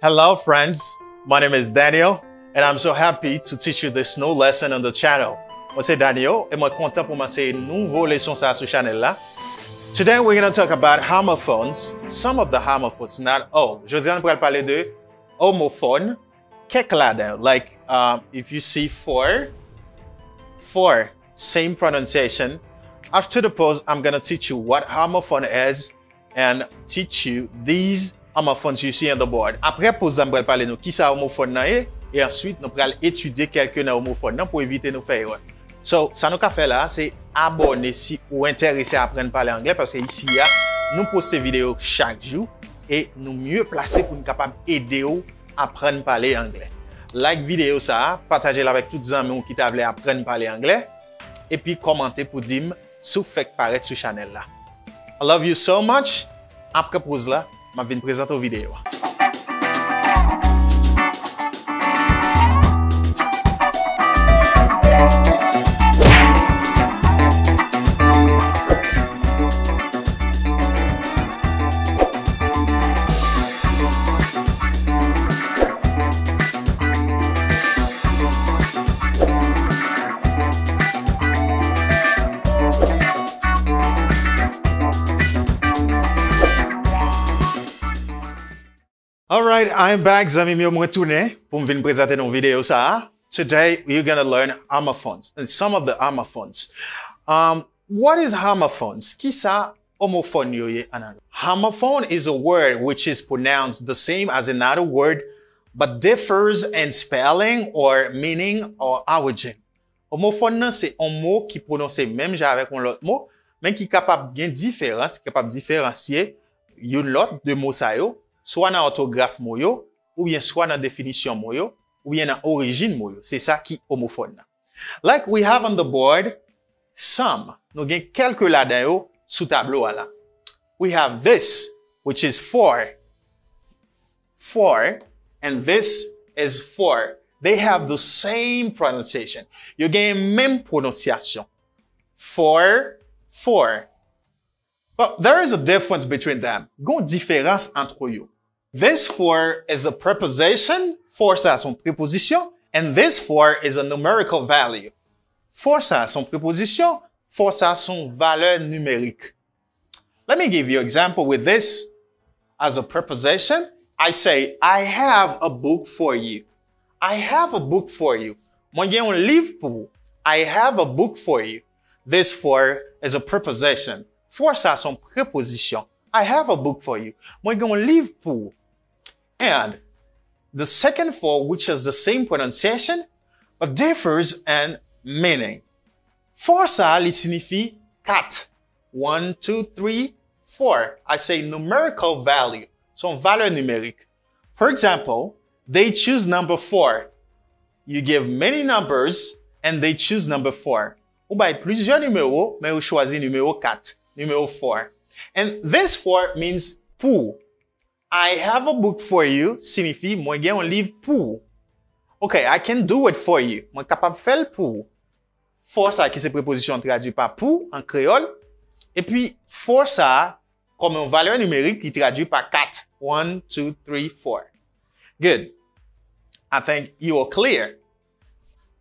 Hello friends, my name is Daniel and I'm so happy to teach you this new lesson on the channel. Moi c'est Daniel et moi content pour m'enseigner une nouvelle leçon sur ce channel là. Today we're going to talk about homophones, some of the homophones, not all. Aujourd'hui on va parler de homophones, quelques là-dedans. Like if you see four, same pronunciation. After the pause, I'm going to teach you what homophone is and teach you these homophones you see on the board. Après pause, on va parler de qui ça homophone là et ensuite nous allons étudier quelques homophones pour éviter de faire erreur. So, ça nous fait là, c'est abonner si ou intéressé à apprendre à parler anglais parce que ici nous postons des vidéos chaque jour et nous mieux placés pour nous capables aider à apprendre à parler anglais. Like vidéo ça, partagez-la avec tous les amis qui veulent apprendre à parler anglais et puis commentez pour dire si vous faites paraître sur channel là. I love you so much. Après pause là, je vais vous présenter une vidéo. Alright, I'm back. Zami mi yo retourné pour me présenter une vidéo ça. Today we're going to learn homophones and some of the homophones. What is homophones? Qui ça homophone yo ye anan? Homophone is a word which is pronounced the same as another word but differs in spelling or meaning or origin. Homophone c'est un mot qui prononce même avec un autre mot mais qui capable bien différence, capable différencier une l'autre de mot ça yo. Soit dans orthographe moyo, ou bien soit dans définition moyo, ou bien dans origine moyo. C'est ça qui est homophone. Like we have on the board, some. Nous avons quelques là-dedans sous tableau là. We have this, which is four, and this is four. They have the same pronunciation. You get même prononciation. Four. But there is a difference between them. Gon différence entre eux. This for is a preposition, for ça son préposition, and this for is a numerical value. For ça son préposition, for ça son valeur numérique. Let me give you an example with this. As a preposition, I say, I have a book for you. I have a book for you. Moi j'ai un livre pour vous. I have a book for you. This for is a preposition. For ça son préposition. I have a book for you. Moi j'ai un livre pour vous. And the second for, which is the same pronunciation, but differs in meaning. For ça, il signifie 4. 1, 2, 3, 4. I say numerical value. Son valeur numérique. For example, they choose number 4. You give many numbers and they choose number 4. Ou bien plusieurs numéros, mais vous choisissez numéro 4, numéro 4. And this 4 means pour. I have a book for you signifie moi j'ai un livre pour. Okay, I can do it for you. Moi capable faire pour. For ça qui c'est préposition traduit par pour en créole. Et puis for ça comme une valeur numérique qui traduit par 4. 1, 2, 3, 4. Good. I think you are clear.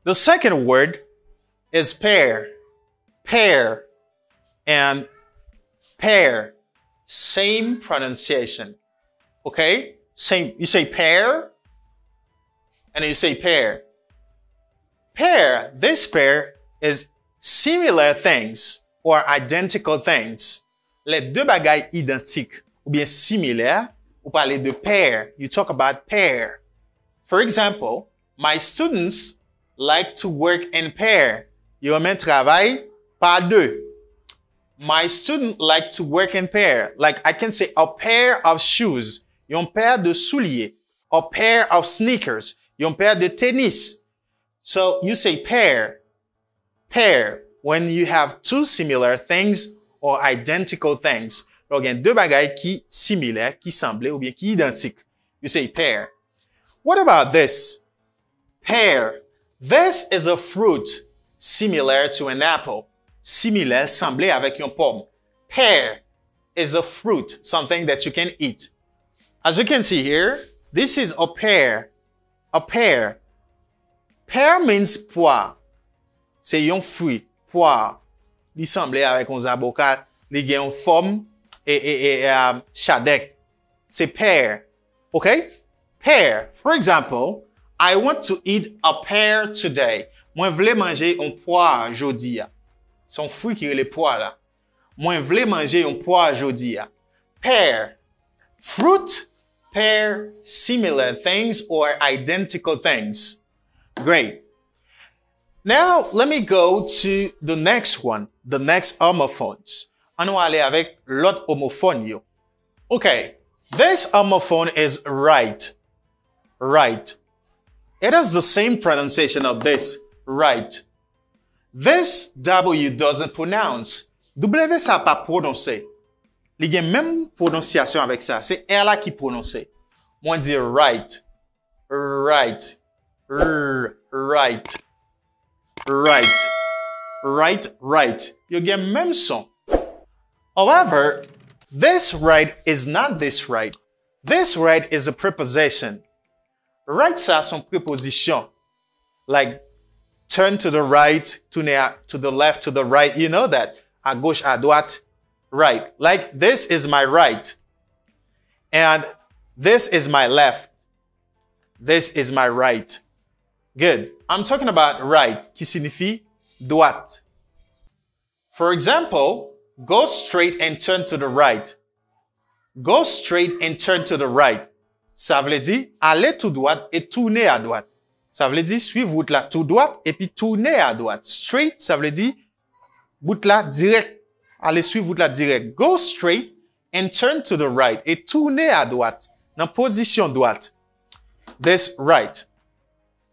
The second word is pair. Pair and pair. Same pronunciation. Okay? Same. You say pair, and then you say pair. Pair. This pair is similar things or identical things. Les deux bagailles identiques ou bien similaires. Vous parlez de pair. You talk about pair. For example, my students like to work in pair. Ils aiment travailler par deux. My student like to work in pair. Like I can say a pair of shoes. Yon paire de souliers, a pair of sneakers, yon paire de tennis. So you say pair, when you have two similar things or identical things. Donc, il y a deux bagailles qui similaires, qui semblent ou bien qui identiques. You say pair. What about this? Pear. This is a fruit similar to an apple. Similaire, semblé avec une pomme. Pear is a fruit, something that you can eat. As you can see here, This is a pear. A pear. Pear means poire. C'est yon fruit, poire. Li semble avec un zabocal, li gen yon forme et chadek. C'est pear. Okay? Pear. For example, I want to eat a pear today. Moi vle manger un poire jodi ya. Son fruit qui est le poire là. Moi vle manger un poire jodi ya. Pear. Fruit, pear, similar things or identical things. Great. Now, let me go to the next one, the next homophones. On va aller avec l'autre homophone yo. Okay. This homophone is right. Right. It has the same pronunciation of this. Right. This W doesn't pronounce. W ça pas prononcer. Il y a même prononciation avec ça. C'est R là qui prononce. Moi dire right. Right. Right. Right. Right. Right. You get même son. However, this right is not this right. This right is a preposition. Right ça son préposition. Like turn to the right, tourner to the left, to the right. You know that. À gauche, à droite. Right. Like this is my right. And this is my left. This is my right. Good. I'm talking about right, qui signifie droite. For example, go straight and turn to the right. Go straight and turn to the right. Ça veut dire aller tout droit et tourner à droite. Ça veut dire suivre route là tout droite et puis tourner à droite. Straight, ça veut dire route là direct. Aller suivre route là direct. Go straight and turn to the right et tourner à droite. Dans position droite. This right.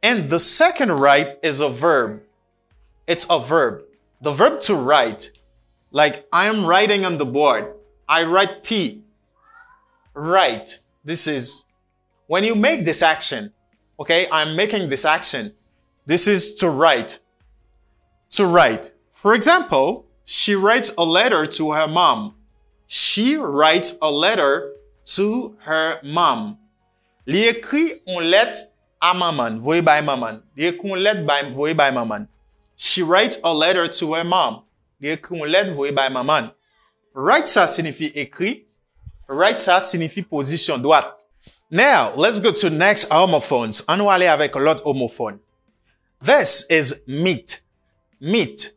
And the second right is a verb. It's a verb. The verb to write. Like I am writing on the board. I write P. Write. This is when you make this action. Okay, I'm making this action. This is to write. To write. For example, she writes a letter to her mom. She writes a letter to her mom. Li écrit une lettre à maman. Voyez by maman. Li écrit une lettre voyez by maman. She writes a letter to her mom. Li écrit une lettre voyez by maman. Write ça signifie écrit. Write ça signifie position droite. Now, let's go to next homophones. On va aller avec l'autre homophone. This is meat. Meat.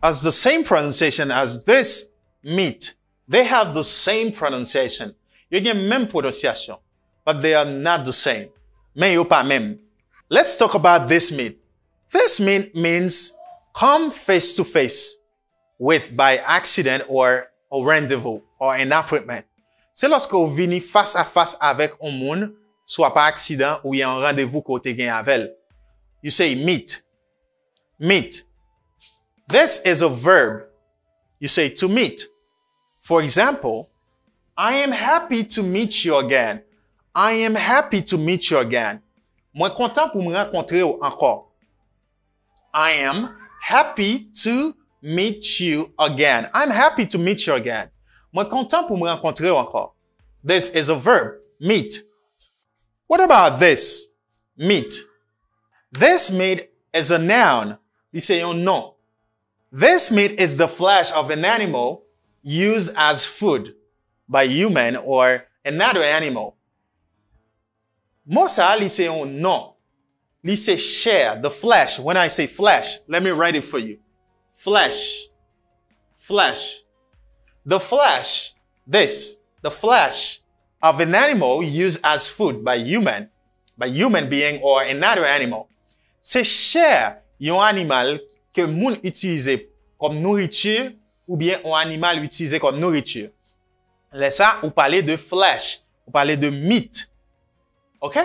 Has the same pronunciation as this, meat. They have the same pronunciation. You get même pronunciation, but they are not the same. Mais yo pas même. Let's talk about this meat. This meat means come face to face with by accident or a rendezvous or an appointment. C'est lorsque vous venez face à face avec un monde, soit par accident ou il y a un rendez-vous côté gain avec. You say meet. Meet. This is a verb. You say to meet. For example, I am happy to meet you again. I am happy to meet you again. Moi content pour me rencontrer encore. I am happy to meet you again. I'm happy to meet you again. Moi content pour me rencontrer encore. This is a verb. Meet. What about this? Meet. This meat is a noun. You say un nom. This meat is the flesh of an animal used as food by human or another animal. Moi ça, li c'est un nom. Li c'est chair, the flesh. When I say flesh, let me write it for you. Flesh. Flesh. The flesh, the flesh of an animal used as food by human being or another animal. C'est chair yon animal que moun utilise comme nourriture ou bien un animal utilisé comme nourriture. Là ça, on parlait de flesh, on parlait de meat. OK?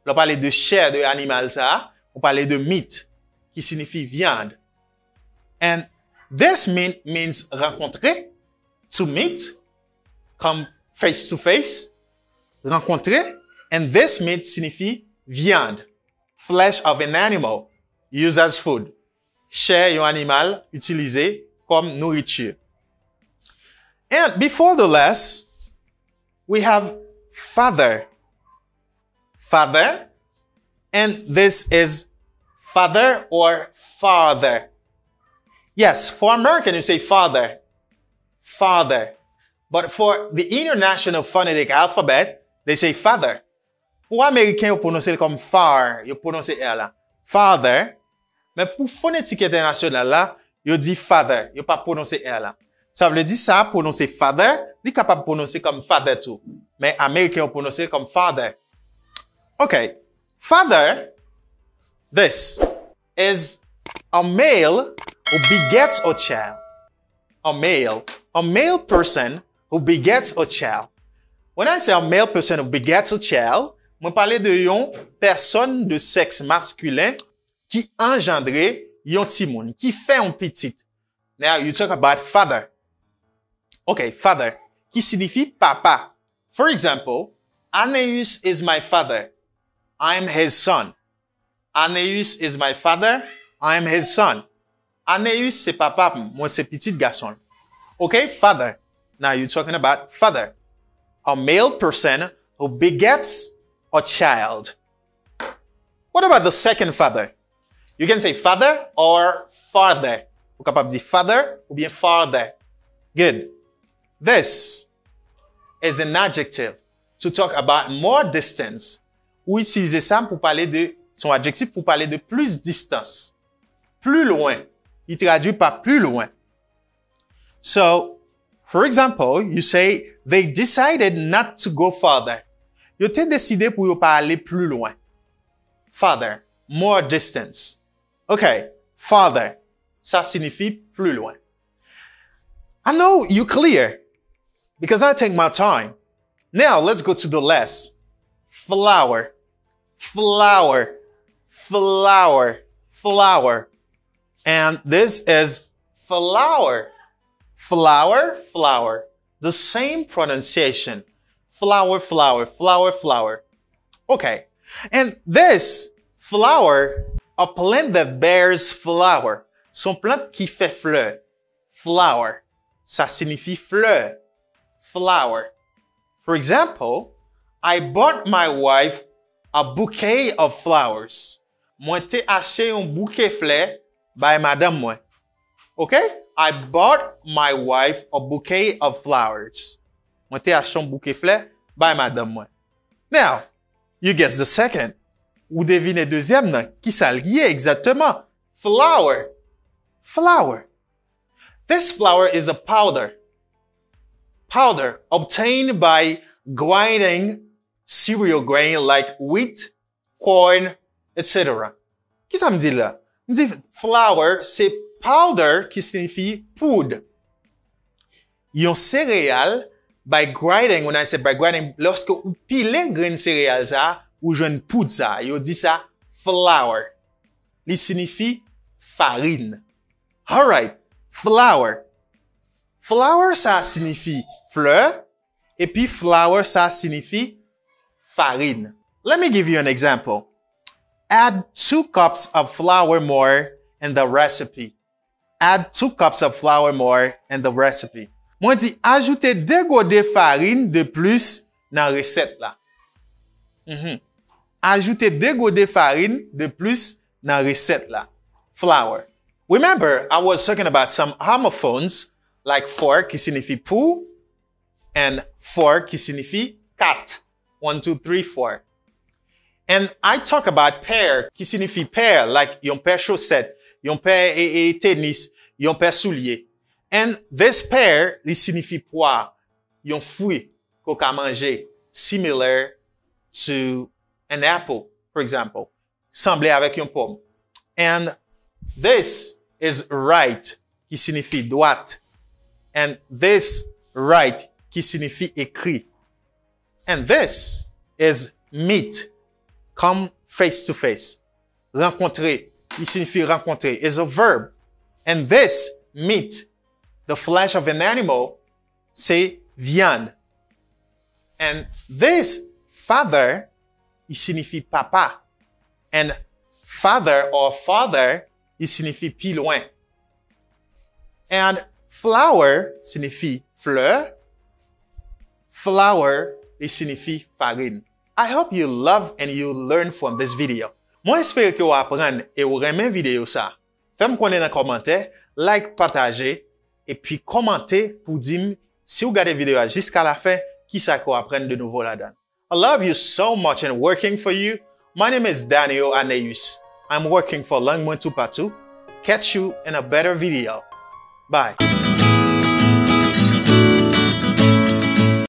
On parlait de chair de animal ça, on parlait de meat qui signifie viande. And this meat means rencontrer, to meet, come face to face, rencontrer, and this meat signifie viande, flesh of an animal used as food. Chair yon animal utilisé comme nourriture. And before the last, we have father. Father. And this is father or father. Yes, for American, you say father. Father. But for the International Phonetic Alphabet, they say father. Pour Américain, vous prononcez comme far. Vous prononcez R là. Father. Mais pour phonétique internationale là, vous dit father. Vous pas prononcer R là. Ça veut dire ça, prononcer father, vous êtes capable de prononcer comme father tout. Mais Américain, vous prononcez comme father. Okay. Father, this is a male who begets a child. A male person who begets a child. When I say a male person who begets a child, je parle de yon personne de sexe masculin qui engendre yon timoun, qui fait un petit. Now you talk about father. Okay, father, qui signifie papa. For example, Aeneas is my father. I'm his son. Aeneas is my father. I'm his son. Aeneas, c'est papa, moi c'est petit garçon. Okay, father. Now you're talking about father. A male person who begets a child. What about the second father? You can say father or father. Vous capable de dire father ou bien father. Good. This is an adjective to talk about more distance. Ou utiliser ça pour parler de, son adjectif pour parler de plus distance. Plus loin. Il traduit par plus loin. So, for example, you say, they decided not to go farther. Ils ont décidé pour ne pas aller plus loin. Farther. More distance. Okay. Farther. Ça signifie plus loin. I know you're clear because I take my time. Now let's go to the last. Flower. Flower. Flower. Flower. And this is flower. Flower, flower. The same pronunciation. Flower, flower, flower, flower. Okay. And this flower, a plant that bears flower. Son plante qui fait fleur. Flower. Ça signifie fleur. Flower. For example, I bought my wife a bouquet of flowers. Moi te acheté un bouquet fleur by madame moi. Okay? I bought my wife a bouquet of flowers. Moi te acheté un bouquet fleur by madame moi. Now, you guess the second. Ou devinez deuxième nan. Qui ça lié exactement? Flower. Flour. This flour is a powder. Powder obtained by grinding cereal grain like wheat, corn, etc. Qu'est-ce que ça me dit là? Me dit flour, c'est powder qui signifie poudre. Yon céréales by grinding, when I say by grinding, lorsque ou pile grain céréales ça, ou jeune poudre ça, yon dit ça flour. Li signifie farine. Alright, flour. Flour, ça signifie fleur, et puis flour, ça signifie farine. Let me give you an example. Add 2 cups of flour more in the recipe. Add 2 cups of flour more in the recipe. Moi, dit, ajoutez 2 gots de farine de plus dans recette là. Ajoutez 2 gots de farine de plus dans recette là. Flour. Remember, I was talking about some homophones, like for qui signifie pour, and for qui signifie 4. 1, 2, 3, 4. And I talk about pair qui signifie pair, like yon pair chaussette, yon pair et tennis, yon pair soulier. And this pair, li signifie poire, yon fruit qu'on ka manger, similar to an apple, for example, semblé avec yon pomme. And this is right, qui signifie droite. And this right, qui signifie écrit. And this is meet, come face to face. Rencontrer, qui signifie rencontrer, is a verb. And this meat, the flesh of an animal, c'est viande. And this father, il signifie papa. And father or father, il signifie plus loin. And flower signifie fleur. Flower li signifie farine. I hope you love and you learn from this video. Moi espère que vous apprenez et vous aimez vidéo ça. Faites-moi connaître dans les commentaires, like, partagez et puis commentez pour dire si vous regardez la vidéo jusqu'à la fin, qui ça qu'on apprend de nouveau là-dedans. I love you so much and working for you. My name is Daniel Aneus. I'm working for Langmoin Tupatu. Catch you in a better video. Bye.